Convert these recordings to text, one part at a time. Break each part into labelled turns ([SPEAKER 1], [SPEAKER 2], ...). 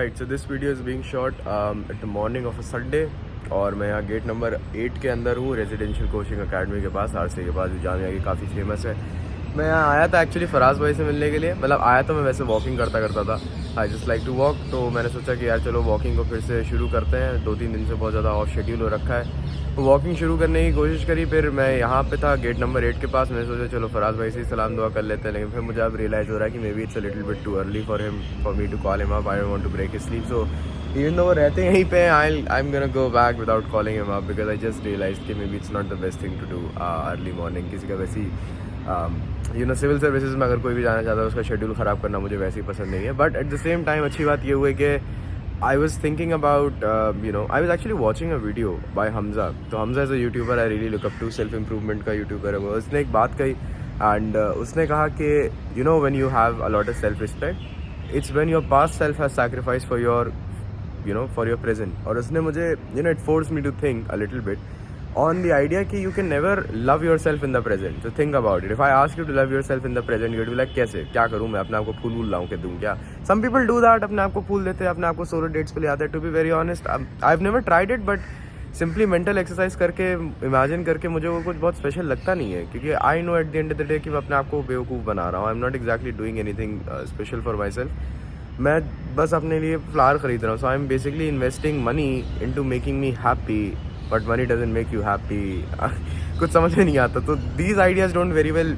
[SPEAKER 1] Right, so this video is being shot at the morning of a Sunday और मैं यहाँ gate number 8 के अंदर हूँ, रेजिडेंशियल कोचिंग अकेडमी के पास, आरसी के पास, जो जामिया की काफ़ी फेमस है। मैं यहाँ आया था एक्चुअली फराज भाई से मिलने के लिए। मतलब आया तो मैं वैसे वॉकिंग करता था, I just like to walk. तो मैंने सोचा कि यार चलो वॉकिंग को फिर से शुरू करते हैं। 2-3 दिन से बहुत ज़्यादा ऑफ शेड्यूल हो रखा है, तो वॉकिंग शुरू करने की कोशिश करी। फिर मैं यहाँ पे था गेट नंबर 8 के पास। मैंने सोचा चलो फराज भाई से सलाम दुआ कर लेते हैं, लेकिन फिर मुझे अब रियलाइज़ हो रहा है कि maybe it's a little bit too early for me to call him up. I don't want to break his sleep, so even though वो रहते हैं यहीं पे, I am gonna go back without calling him up because I just realise कि maybe it's not the best thing to do early morning. किसी का वैसी civil services में अगर कोई भी जाना चाहता है, उसका शेड्यूल ख़राब करना मुझे वैसे ही पसंद नहीं है। But at the same time अच्छी बात ये हुई कि I was thinking about, I was actually watching a video by Hamza. तो Hamza is a YouTuber I really look up to, self improvement का YouTuber है वो। उसने एक बात कही and उसने कहा कि when you have a lot of self respect, it's when your past self has sacrificed for your for your present. और उसने मुझे it forced me to think a little bit on the idea कि you can never love yourself in the present. So think about it. If I ask you to love yourself in the present, you'd be like कैसे, क्या करूँ मैं, अपने आप को फूल लाऊं के दूँ क्या? Some people do that, अपने आप को फूल देते हैं, अपने आप को सोलो डेट्स पे ले आते हैं। To be very honest, I've never tried it, but simply mental exercise करके, इमेजिन करके मुझे वो कुछ बहुत स्पेशल लगता नहीं है, क्योंकि I know at the end of the day कि मैं अपने आप को बेवकूफ़ बना रहा हूँ। I am not exactly doing anything special for myself. मैं बस अपने लिए फ्लावर खरीद रहा हूँ। So I am basically investing money into making me happy, but money doesn't make you happy. कुछ समझ में नहीं आता। तो these ideas don't very well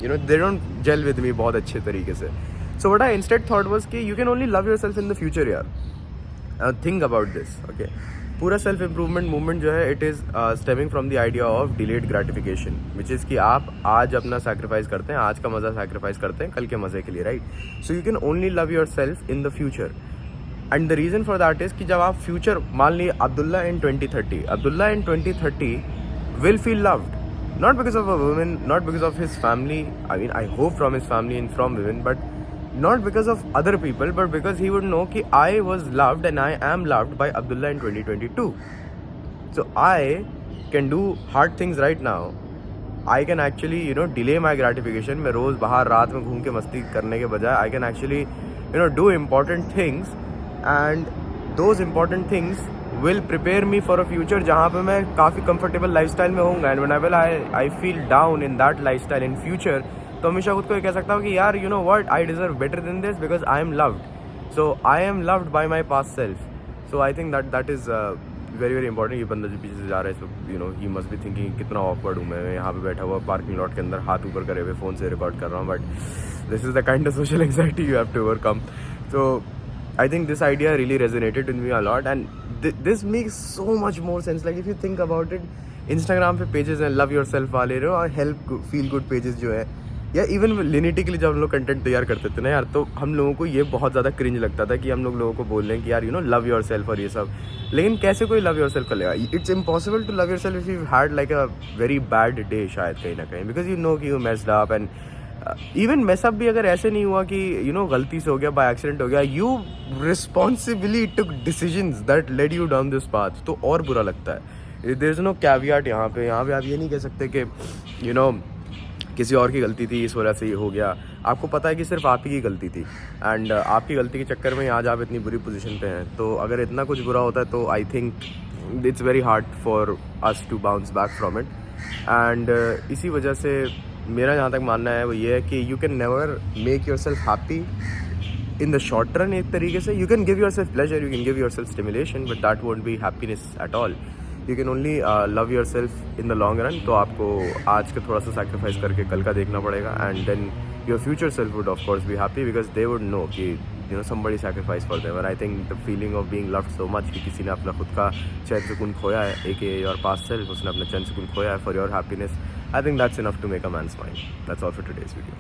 [SPEAKER 1] they don't gel with me बहुत अच्छे तरीके से। So what I instead thought was कि you can only love yourself in the future यार। Think about this, okay. पूरा सेल्फ इम्प्रूवमेंट मूवमेंट जो है, it is stemming from the idea of delayed gratification, which is कि आप आज अपना sacrifice करते हैं, आज का मज़ा सैक्रिफाइस करते हैं कल के मज़े के लिए, right? So you can only love your self in the future. And the reason for that is कि जब आप फ्यूचर, मान लीजिए अब्दुल्ला इन 2030 will feel loved, not because of a woman, not because of his family, I hope from his family and from women, but not because of other people, but because he would know कि I was loved and I am loved by Abdullah in 2022. So I can do hard things right now. I can actually delay my gratification. मैं रोज़ बाहर रात में घूम के मस्ती करने के बजाय I can actually do important things, and those important things will prepare me for a future जहाँ पे मैं काफ़ी comfortable lifestyle में होऊंगा। And whenever I feel down in that lifestyle in future, तो हमेशा खुद को ये कह सकता हूँ कि यार what, I deserve better than this because I am loved. So I am loved by my past self. So I think that is very very important। ये बंदा जो पीछे से जा रहा है, so he must be thinking कितना awkward हूँ मैं यहाँ पे बैठा हुआ पार्किंग लॉट के अंदर, हाथ ऊपर करे हुए फ़ोन से रिकॉर्ड कर रहा हूँ। But this is the kind of social anxiety you have to overcome. So I think this idea really resonated with me a lot, and this makes so much more sense. Like if you think about it, Instagram पे pages हैं love your self वाले, और help feel good pages जो है, या even लिनिटी के लिए जब हम लोग कंटेंट तैयार करते थे ना यार, तो हम लोगों को ये बहुत ज़्यादा क्रिंज लगता था कि हम लोगों को बोल रहे हैं कि यार लव योर सेल्फ और ये सब। लेकिन कैसे कोई लव योर सेल्फ कर लेगा? It's impossible to love yourself if you had like a very bad day, शायद कहीं ना कहीं, बिकॉज कि you messed up. And even mess up भी अगर ऐसे नहीं हुआ कि गलती से हो गया, बाय एक्सीडेंट हो गया, you responsibly took decisions that led you down this path, तो और बुरा लगता है। देयर इज नो कैवियाट यहाँ पे आप ये नहीं कह सकते कि किसी और की गलती थी इस वजह से ये हो गया। आपको पता है कि सिर्फ आप ही की गलती थी, एंड आपकी गलती के चक्कर में आज आप इतनी बुरी पोजीशन पे हैं। तो अगर इतना कुछ बुरा होता है तो I think it's very hard for us to bounce back from it. And इसी वजह से मेरा जहाँ तक मानना है वो ये है कि you can never make your self happy in the short run. एक तरीके से you can give your self pleasure, you can give your self stimulation, but that won't be happiness at all. You can only love your self in the long run. तो आपको आज का थोड़ा सा sacrifice करके कल का देखना पड़ेगा, and then your future self would of course be happy because they would know कि somebody sacrificed for them. And I think the feeling of being loved so much कि किसी ने अपना खुद का चैन सुकून खोया है, aka your past self, उसने अपना चैन सुकून खोया है for your happiness, I think that's enough to make a man smile. That's all for today's video.